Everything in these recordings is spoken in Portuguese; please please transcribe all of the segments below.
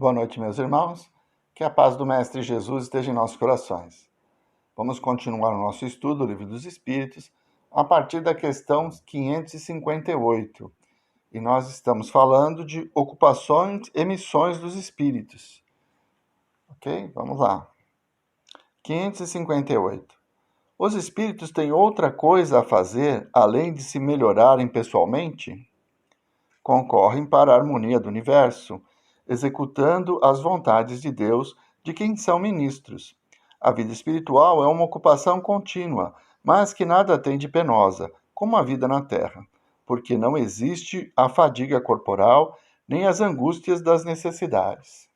Boa noite, meus irmãos. Que a paz do Mestre Jesus esteja em nossos corações. Vamos continuar o nosso estudo do Livro dos Espíritos a partir da questão 558. E nós estamos falando de ocupações e missões dos espíritos. Ok? Vamos lá. 558. Os espíritos têm outra coisa a fazer além de se melhorarem pessoalmente? Concorrem para a harmonia do universo, executando as vontades de Deus de quem são ministros. A vida espiritual é uma ocupação contínua, mas que nada tem de penosa, como a vida na Terra, porque não existe a fadiga corporal nem as angústias das necessidades.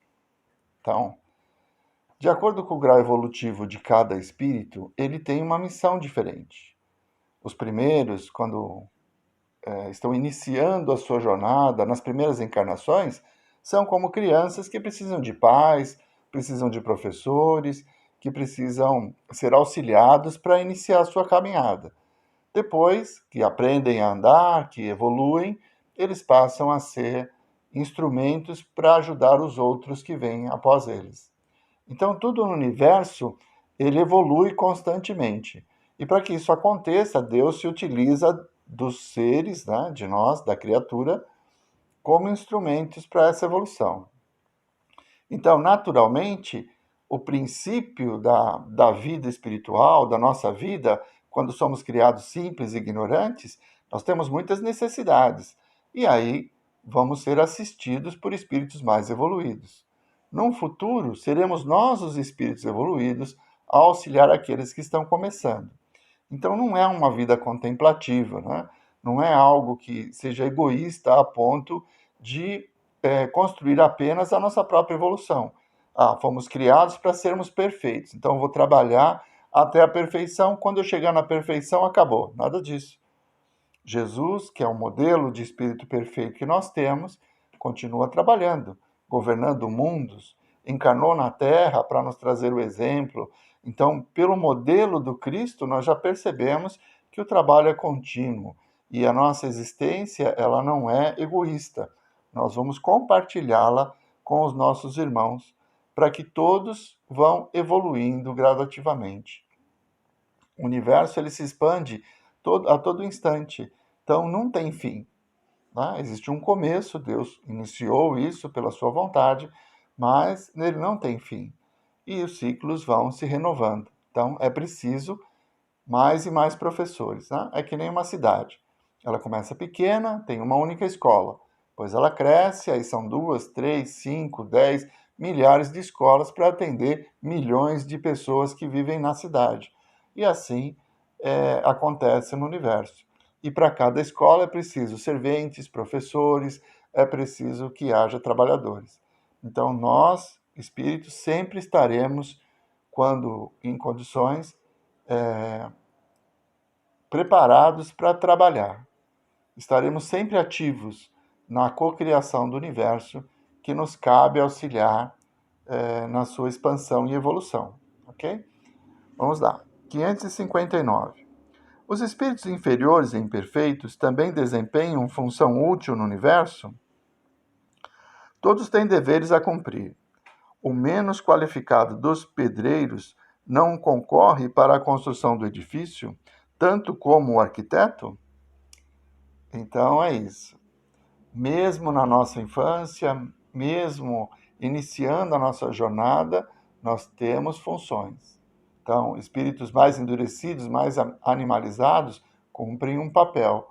Então, de acordo com o grau evolutivo de cada espírito, ele tem uma missão diferente. Os primeiros, quando estão iniciando a sua jornada nas primeiras encarnações, são como crianças que precisam de pais, precisam de professores, que precisam ser auxiliados para iniciar a sua caminhada. Depois que aprendem a andar, que evoluem, eles passam a ser instrumentos para ajudar os outros que vêm após eles. Então, tudo no universo, ele evolui constantemente. E para que isso aconteça, Deus se utiliza dos seres, né, de nós, da criatura, como instrumentos para essa evolução. Então, naturalmente, o princípio da vida espiritual, da nossa vida, quando somos criados simples e ignorantes, nós temos muitas necessidades. E aí vamos ser assistidos por espíritos mais evoluídos. Num futuro, seremos nós os espíritos evoluídos a auxiliar aqueles que estão começando. Então, não é uma vida contemplativa, né? Não é algo que seja egoísta a ponto de construir apenas a nossa própria evolução. Fomos criados para sermos perfeitos, então eu vou trabalhar até a perfeição, quando eu chegar na perfeição, acabou. Nada disso. Jesus, que é o modelo de espírito perfeito que nós temos, continua trabalhando, governando mundos, encarnou na Terra para nos trazer o exemplo. Então, pelo modelo do Cristo, nós já percebemos que o trabalho é contínuo e a nossa existência, ela não é egoísta. Nós vamos compartilhá-la com os nossos irmãos para que todos vão evoluindo gradativamente. O universo ele se expande a todo instante, então não tem fim. Né? Existe um começo, Deus iniciou isso pela sua vontade, mas ele não tem fim. E os ciclos vão se renovando. Então é preciso mais e mais professores. Né? É que nem uma cidade. Ela começa pequena, tem uma única escola. Depois ela cresce, aí são 2, 3, 5, 10, milhares de escolas para atender milhões de pessoas que vivem na cidade. E assim acontece no universo. E para cada escola é preciso serventes, professores, é preciso que haja trabalhadores. Então nós, espíritos, sempre estaremos, quando em condições, preparados para trabalhar. Estaremos sempre ativos na cocriação do universo que nos cabe auxiliar na sua expansão e evolução. Ok? Vamos lá. 559. Os espíritos inferiores e imperfeitos também desempenham função útil no universo? Todos têm deveres a cumprir. O menos qualificado dos pedreiros não concorre para a construção do edifício, tanto como o arquiteto? Então é isso. Mesmo na nossa infância, mesmo iniciando a nossa jornada, nós temos funções. Então, espíritos mais endurecidos, mais animalizados, cumprem um papel.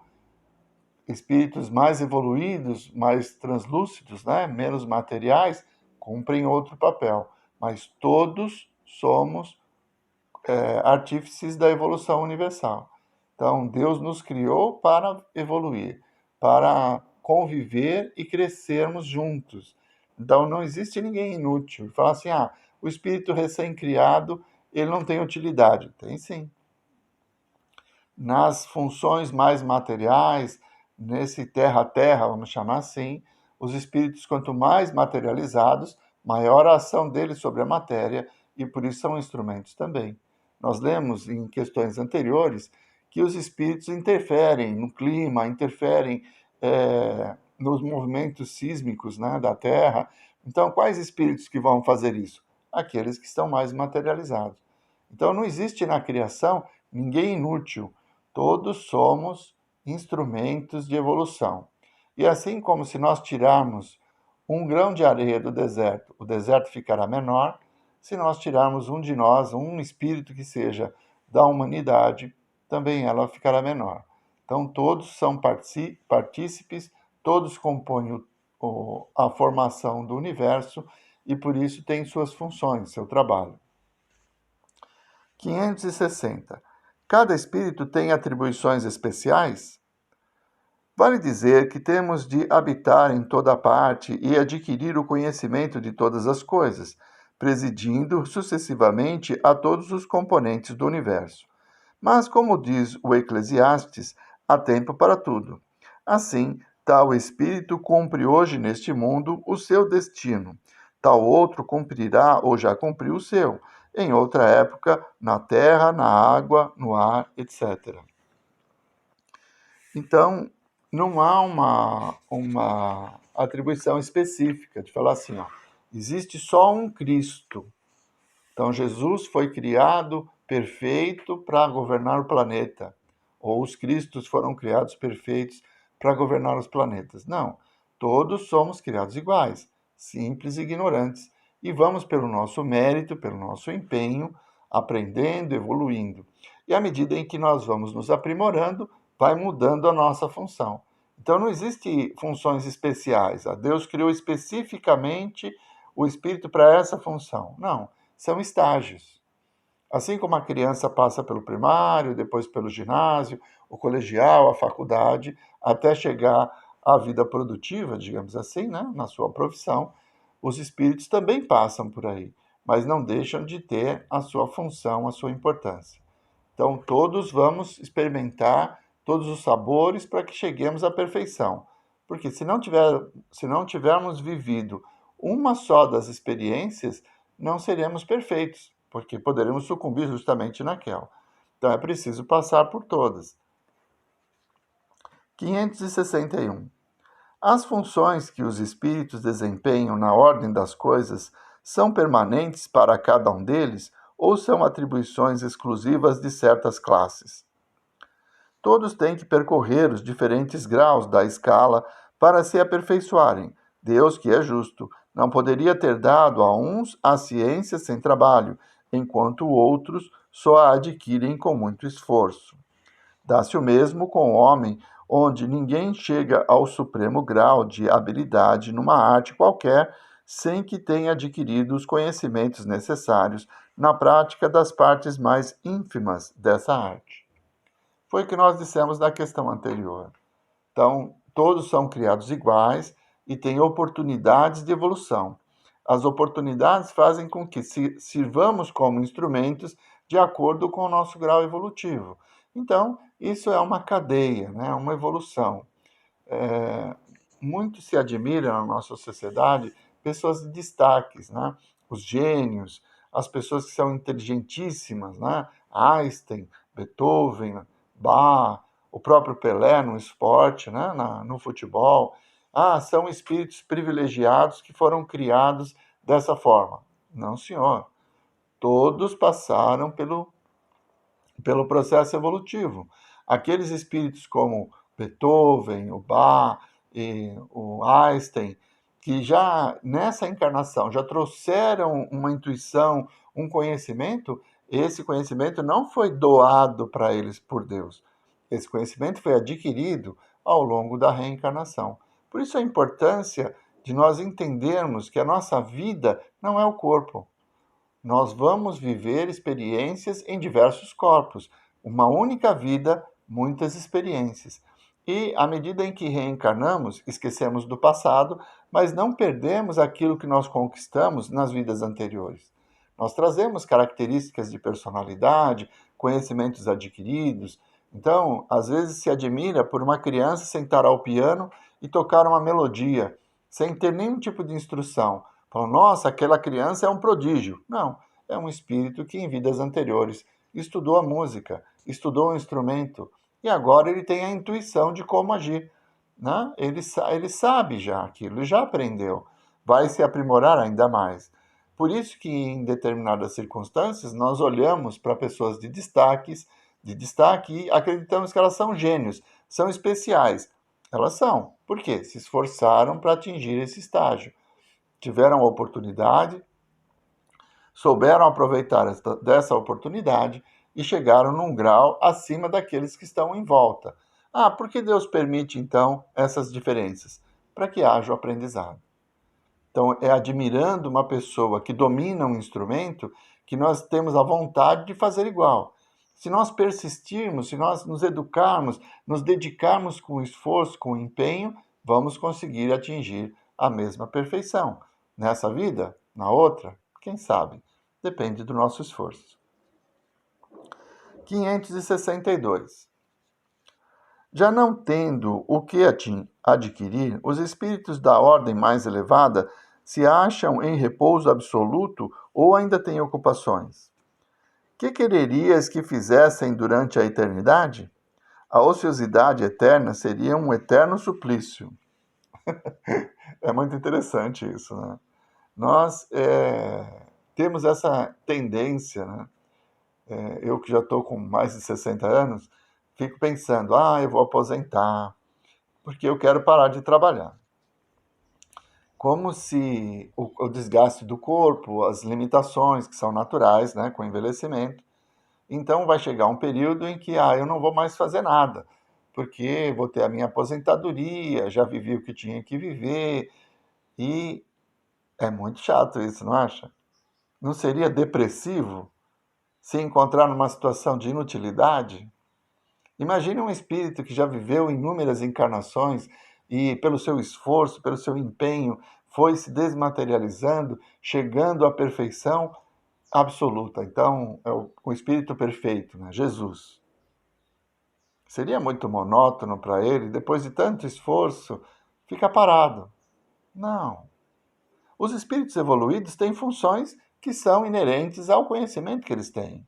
Espíritos mais evoluídos, mais translúcidos, né, menos materiais, cumprem outro papel. Mas todos somos artífices da evolução universal. Então, Deus nos criou para evoluir, para conviver e crescermos juntos. Então, não existe ninguém inútil. Fala assim, o espírito recém-criado, ele não tem utilidade. Tem sim. Nas funções mais materiais, nesse terra a terra, vamos chamar assim, os espíritos, quanto mais materializados, maior a ação deles sobre a matéria, e por isso são instrumentos também. Nós lemos em questões anteriores que os espíritos interferem no clima, interferem nos movimentos sísmicos, né, da Terra. Então, quais espíritos que vão fazer isso? Aqueles que estão mais materializados. Então, não existe na criação ninguém inútil. Todos somos instrumentos de evolução. E assim como se nós tirarmos um grão de areia do deserto, o deserto ficará menor. Se nós tirarmos um de nós, um espírito que seja da humanidade, também ela ficará menor. Então, todos são partícipes, todos compõem a formação do universo e, por isso, têm suas funções, seu trabalho. 560. Cada espírito tem atribuições especiais? Vale dizer que temos de habitar em toda parte e adquirir o conhecimento de todas as coisas, presidindo sucessivamente a todos os componentes do universo. Mas, como diz o Eclesiastes, há tempo para tudo. Assim, tal espírito cumpre hoje neste mundo o seu destino. Tal outro cumprirá ou já cumpriu o seu, em outra época, na terra, na água, no ar, etc. Então, não há uma atribuição específica de falar assim, ó, existe só um Cristo. Então, Jesus foi criado perfeito para governar o planeta. Ou os Cristos foram criados perfeitos para governar os planetas. Não. Todos somos criados iguais, simples e ignorantes. E vamos, pelo nosso mérito, pelo nosso empenho, aprendendo, evoluindo. E à medida em que nós vamos nos aprimorando, vai mudando a nossa função. Então, não existe funções especiais. Deus criou especificamente o espírito para essa função. Não. São estágios. Assim como a criança passa pelo primário, depois pelo ginásio, o colegial, a faculdade, até chegar à vida produtiva, digamos assim, né, na sua profissão, os espíritos também passam por aí, mas não deixam de ter a sua função, a sua importância. Então, todos vamos experimentar todos os sabores para que cheguemos à perfeição. Porque se não tivermos vivido uma só das experiências, não seremos perfeitos, porque poderemos sucumbir justamente naquela. Então, é preciso passar por todas. 561. As funções que os espíritos desempenham na ordem das coisas são permanentes para cada um deles ou são atribuições exclusivas de certas classes? Todos têm que percorrer os diferentes graus da escala para se aperfeiçoarem. Deus, que é justo, não poderia ter dado a uns a ciência sem trabalho, enquanto outros só a adquirem com muito esforço. Dá-se o mesmo com o homem, onde ninguém chega ao supremo grau de habilidade numa arte qualquer sem que tenha adquirido os conhecimentos necessários na prática das partes mais ínfimas dessa arte. Foi o que nós dissemos na questão anterior. Então, todos são criados iguais e têm oportunidades de evolução. As oportunidades fazem com que sirvamos como instrumentos de acordo com o nosso grau evolutivo. Então, isso é uma cadeia, né? Uma evolução. Muito se admira na nossa sociedade pessoas de destaques, né? Os gênios, as pessoas que são inteligentíssimas, né? Einstein, Beethoven, Bach, o próprio Pelé no esporte, né? No futebol. São espíritos privilegiados que foram criados dessa forma. Não, senhor. Todos passaram pelo processo evolutivo. Aqueles espíritos como Beethoven, o Bach e o Einstein, que já nessa encarnação já trouxeram uma intuição, um conhecimento, esse conhecimento não foi doado para eles por Deus. Esse conhecimento foi adquirido ao longo da reencarnação. Por isso a importância de nós entendermos que a nossa vida não é o corpo. Nós vamos viver experiências em diversos corpos. Uma única vida, muitas experiências. E à medida em que reencarnamos, esquecemos do passado, mas não perdemos aquilo que nós conquistamos nas vidas anteriores. Nós trazemos características de personalidade, conhecimentos adquiridos. Então, às vezes se admira por uma criança sentar ao piano e tocar uma melodia, sem ter nenhum tipo de instrução. Falam, nossa, aquela criança é um prodígio. Não, é um espírito que em vidas anteriores estudou a música, estudou o instrumento e agora ele tem a intuição de como agir. né? Ele sabe já aquilo, ele já aprendeu, vai se aprimorar ainda mais. Por isso que em determinadas circunstâncias nós olhamos para pessoas de destaque e acreditamos que elas são gênios, são especiais. Elas são. Por quê? Se esforçaram para atingir esse estágio. Tiveram a oportunidade, souberam aproveitar dessa oportunidade e chegaram num grau acima daqueles que estão em volta. Ah, por que Deus permite então essas diferenças? Para que haja o aprendizado. Então, é admirando uma pessoa que domina um instrumento que nós temos a vontade de fazer igual. Se nós persistirmos, se nós nos educarmos, nos dedicarmos com esforço, com empenho, vamos conseguir atingir a mesma perfeição. Nessa vida, na outra, quem sabe? Depende do nosso esforço. 562. Já não tendo o que adquirir, os espíritos da ordem mais elevada se acham em repouso absoluto ou ainda têm ocupações? Que quererias que fizessem durante a eternidade? A ociosidade eterna seria um eterno suplício. É muito interessante isso, né? Nós temos essa tendência, né? Eu que já estou com mais de 60 anos, fico pensando, eu vou aposentar, porque eu quero parar de trabalhar. Como se o desgaste do corpo, as limitações que são naturais, né, com o envelhecimento, então vai chegar um período em que eu não vou mais fazer nada, porque vou ter a minha aposentadoria, já vivi o que tinha que viver, e é muito chato isso, não acha? Não seria depressivo se encontrar numa situação de inutilidade? Imagine um espírito que já viveu inúmeras encarnações e, pelo seu esforço, pelo seu empenho, foi se desmaterializando, chegando à perfeição absoluta. Então, é o espírito perfeito, né? Jesus. Seria muito monótono para ele, depois de tanto esforço, ficar parado. Não. Os espíritos evoluídos têm funções que são inerentes ao conhecimento que eles têm.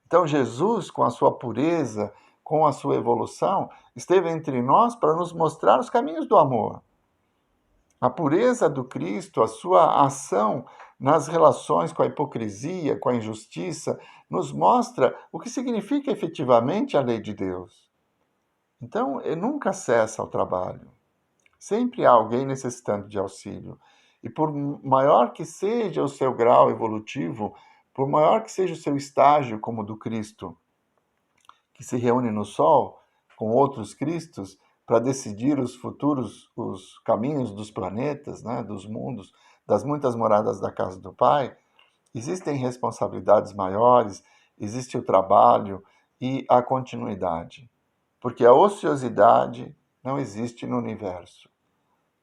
Então, Jesus, com a sua pureza, com a sua evolução, esteve entre nós para nos mostrar os caminhos do amor. A pureza do Cristo, a sua ação nas relações com a hipocrisia, com a injustiça, nos mostra o que significa efetivamente a lei de Deus. Então, nunca cessa o trabalho. Sempre há alguém necessitando de auxílio. E por maior que seja o seu grau evolutivo, por maior que seja o seu estágio como o do Cristo, que se reúne no Sol com outros Cristos para decidir os caminhos dos planetas, né, dos mundos, das muitas moradas da casa do Pai, existem responsabilidades maiores, existe o trabalho e a continuidade. Porque a ociosidade não existe no universo.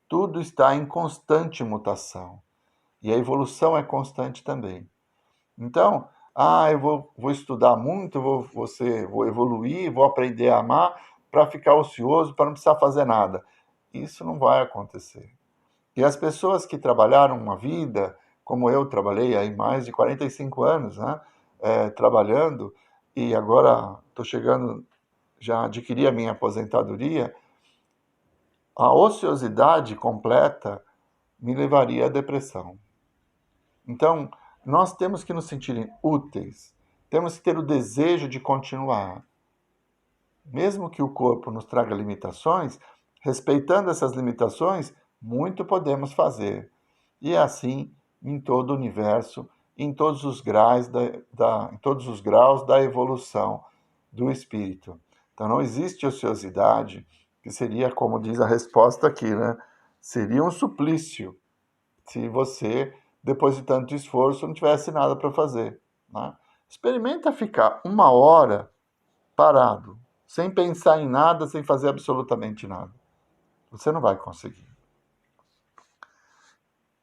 Tudo está em constante mutação. E a evolução é constante também. Então, eu vou estudar muito, vou evoluir, vou aprender a amar para ficar ocioso, para não precisar fazer nada. Isso não vai acontecer. E as pessoas que trabalharam uma vida, como eu trabalhei aí mais de 45 anos, né, trabalhando, e agora estou chegando, já adquiri a minha aposentadoria, a ociosidade completa me levaria à depressão. Então, nós temos que nos sentir úteis, temos que ter o desejo de continuar. Mesmo que o corpo nos traga limitações, respeitando essas limitações, muito podemos fazer. E é assim em todo o universo, em todos os graus em todos os graus da evolução do espírito. Então não existe ociosidade, que seria, como diz a resposta aqui, né? Seria um suplício se você, depois de tanto esforço, não tivesse nada para fazer. Né? Experimenta ficar 1 hora parado, sem pensar em nada, sem fazer absolutamente nada. Você não vai conseguir.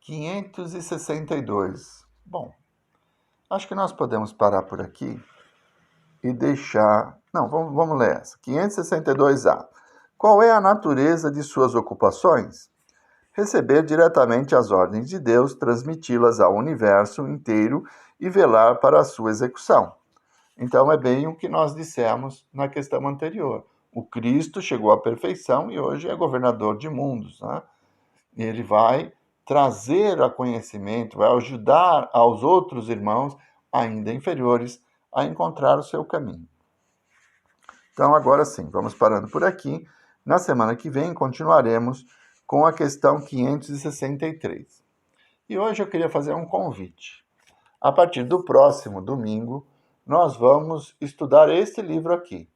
562. Bom, acho que nós podemos parar por aqui e deixar... Não, vamos ler essa. 562A. Qual é a natureza de suas ocupações? Receber diretamente as ordens de Deus, transmiti-las ao universo inteiro e velar para a sua execução. Então, é bem o que nós dissemos na questão anterior. O Cristo chegou à perfeição e hoje é governador de mundos, né? Ele vai trazer a conhecimento, vai ajudar aos outros irmãos ainda inferiores a encontrar o seu caminho. Então, agora sim, vamos parando por aqui. Na semana que vem, continuaremos com a questão 563. E hoje eu queria fazer um convite. A partir do próximo domingo, nós vamos estudar este livro aqui,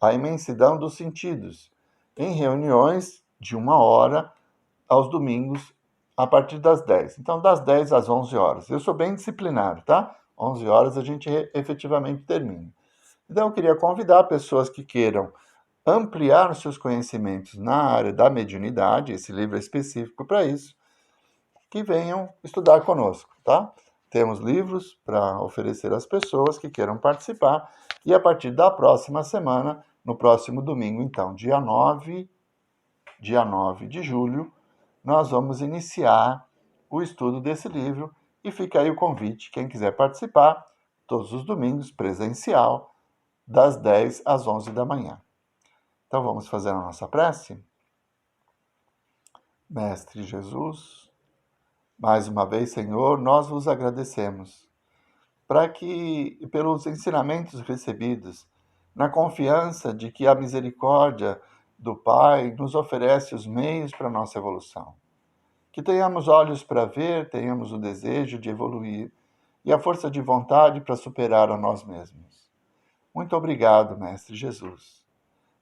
A Imensidão dos Sentidos, em reuniões de 1 hora aos domingos, a partir das 10. Então, das 10 às 11 horas. Eu sou bem disciplinado, tá? 11 horas a gente efetivamente termina. Então, eu queria convidar pessoas que queiram ampliar os seus conhecimentos na área da mediunidade, esse livro é específico para isso, que venham estudar conosco, tá? Temos livros para oferecer às pessoas que queiram participar e a partir da próxima semana, no próximo domingo, então, dia 9 de julho, nós vamos iniciar o estudo desse livro e fica aí o convite, quem quiser participar, todos os domingos, presencial, das 10 às 11 da manhã. Então vamos fazer a nossa prece? Mestre Jesus, mais uma vez, Senhor, nós vos agradecemos para que, pelos ensinamentos recebidos, na confiança de que a misericórdia do Pai nos oferece os meios para a nossa evolução. Que tenhamos olhos para ver, tenhamos o desejo de evoluir e a força de vontade para superar a nós mesmos. Muito obrigado, Mestre Jesus.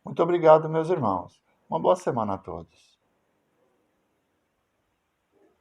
Muito obrigado, meus irmãos. Uma boa semana a todos.